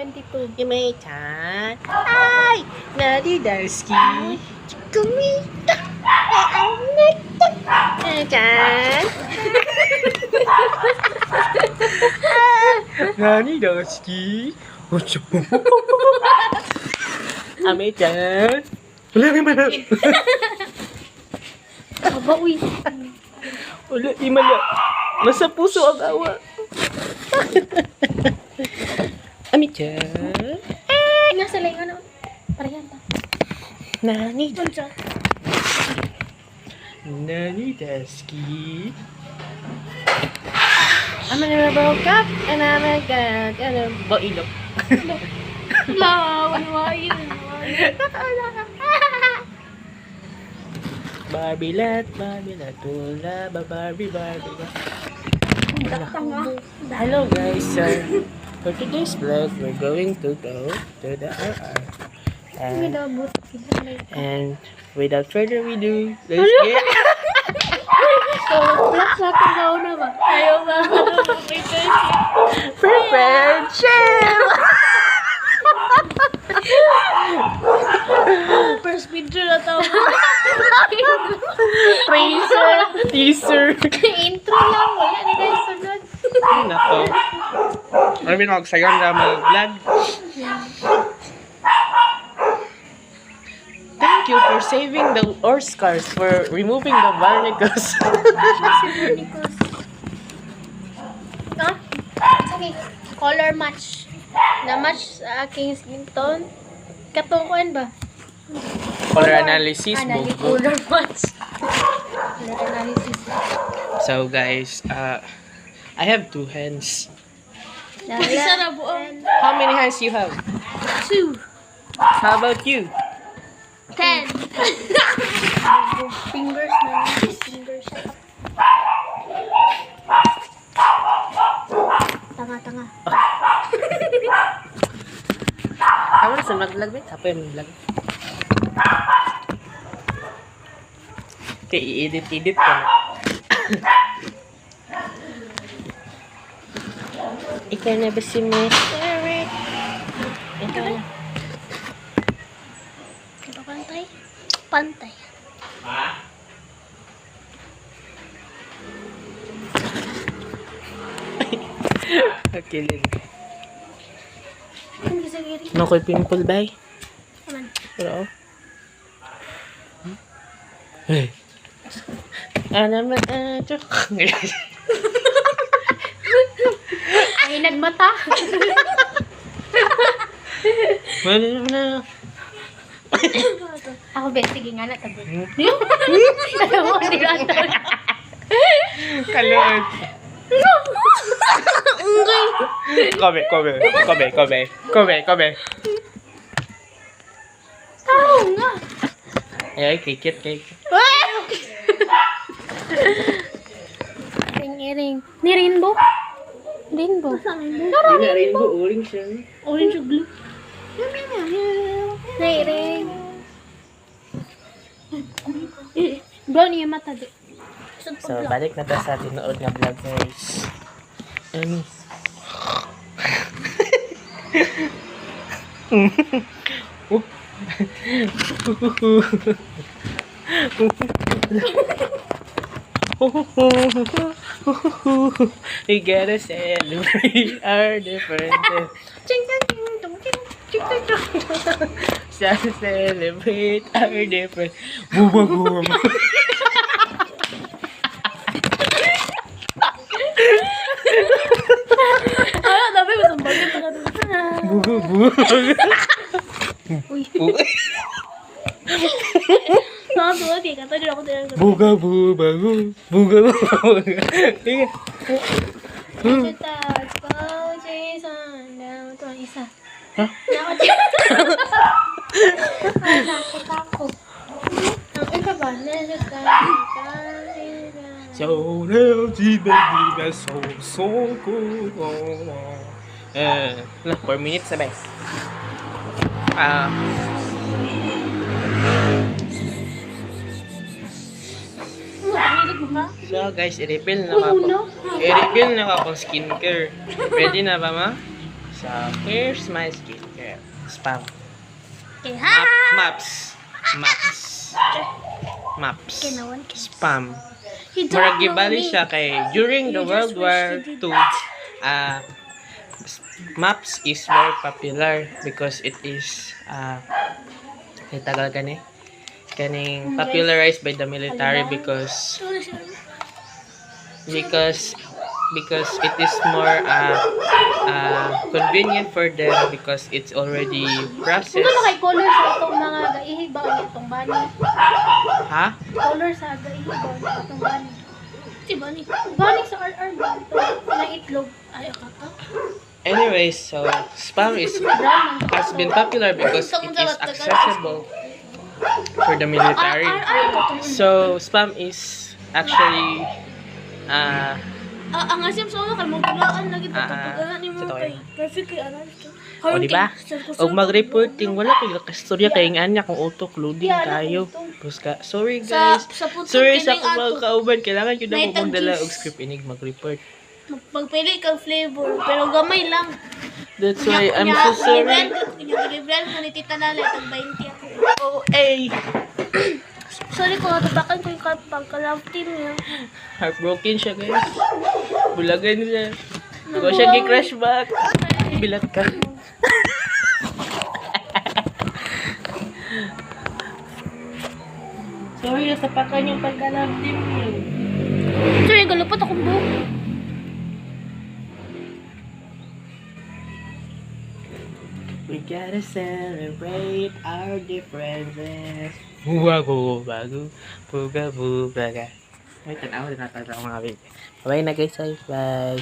22. Yumei-chan. Hi! Nadidaski. Kumita. Yumei-chan. Nadidaski. Ocho. Ame-chan. Wala may mala. Aba, uy. Wala, imala. Nasa puso ang awa. Ame-chan. Nasa lang ano? Parehan ta. Nani Punsa. Nadidaski. I'm gonna woke up and I'm gonna boilok. La, wala. Barbilat, tula, Barbie. Tanga. Hello guys, so for today's vlog, we're going to go to the RR. And without further ado, let's get So, black sa akin daw na ba? Ayaw ba? prepared chill! First picture na to. Teaser! Intro lang. Wala na guys. Sunod. Ano na to? Ano binaksayan na mag-vlog? Thank you for saving the Oscars for removing the barnacles. Ha? Sige. Color match. Na-match sa aking skin tone. Katukuan ba? Color analysis. Color match. Color analysis. So guys, I have 2 hands. Isa na buong. How many hands you have? 2. How about you? 10. Fingers na. Fingers. Tanga. Tama na sa mag-vlog, ba? Tapo yung vlog. Okay, i-edit ko na. Ikaw na ba si Miss Eric? Ikaw na. Ito pantay. Pantay. Okay, Lin. Ano sa giri? Nakoy pimple, bay. Aman. Pero, hey. Naman, Ay, nagmata. Wala naman na. Ako, be, sige nga na, tabi. Alam mo, hindi lang tabi. Kalot. Kobe. Tao nga. Ay, kikit. Ring. Ni rainbow? Rainbow. Rainbow, orange siya. Orange or blue? Ring. Brown yung mata, di. So, balik na tayo sa tinood na vlog, guys. Ano? We gotta celebrate our differences. Celebrate our differences. Boom. Dami mo itong bagay pa Uy. Nakatuwa, di ka. Tadi ako talaga. Buga. Let's go, Jason. Down to isa. Ha? Nakakit ako. Ang ika ba? Let's go. So now, baby, so good. 4 minutes na ba? So guys, i-refill na ka akong skincare. Ready na ba, ma? So, here's my skincare. Spam. Okay, ha? Maps. Kinawan ka. Spam. He don't Murag know gibali me. siya kay during the You World just War wish you II, did. maps is very popular because it is tagal kaning popularized by the military because Sorry, sorry. because it is more convenient for them because it's already Kung processed. ano kay color sa itong mga gaihibaw niya itong bani. Ha? Color sa gaihibaw niya itong bani. Si bani. Bani sa RR ba? Na itlog. Ayaw ka to. Anyways, so spam has been popular because it is accessible for the military. So spam is actually ang asim sa ulo kay mo gulaan lagi pa pag ni mo sa kay perfect kay ano ito. O di ba? Og mag-reporting wala kay kastorya kay anya kung auto-loading tayo. Puska. Sorry guys. Sorry sa mga kauban kailangan yun na mo dala og script inig mag-report. Magpili kang flavor pero gamay lang. That's why I'm so sorry. Ginibrand ko ni Tita Lala itong 20 ako. Oh, hey. Sorry kung natapakan ko yung pagka-love team niya. Heartbroken siya guys. Bulagan siya. Diba siya gi-crash back. Bilat ka. Sorry, natapakan yung pagka-love team niya. Sorry, galupot akong buhok. We gotta celebrate our differences. Bago, buga. May tanaw na natin ang mga baby. Bye na guys, bye.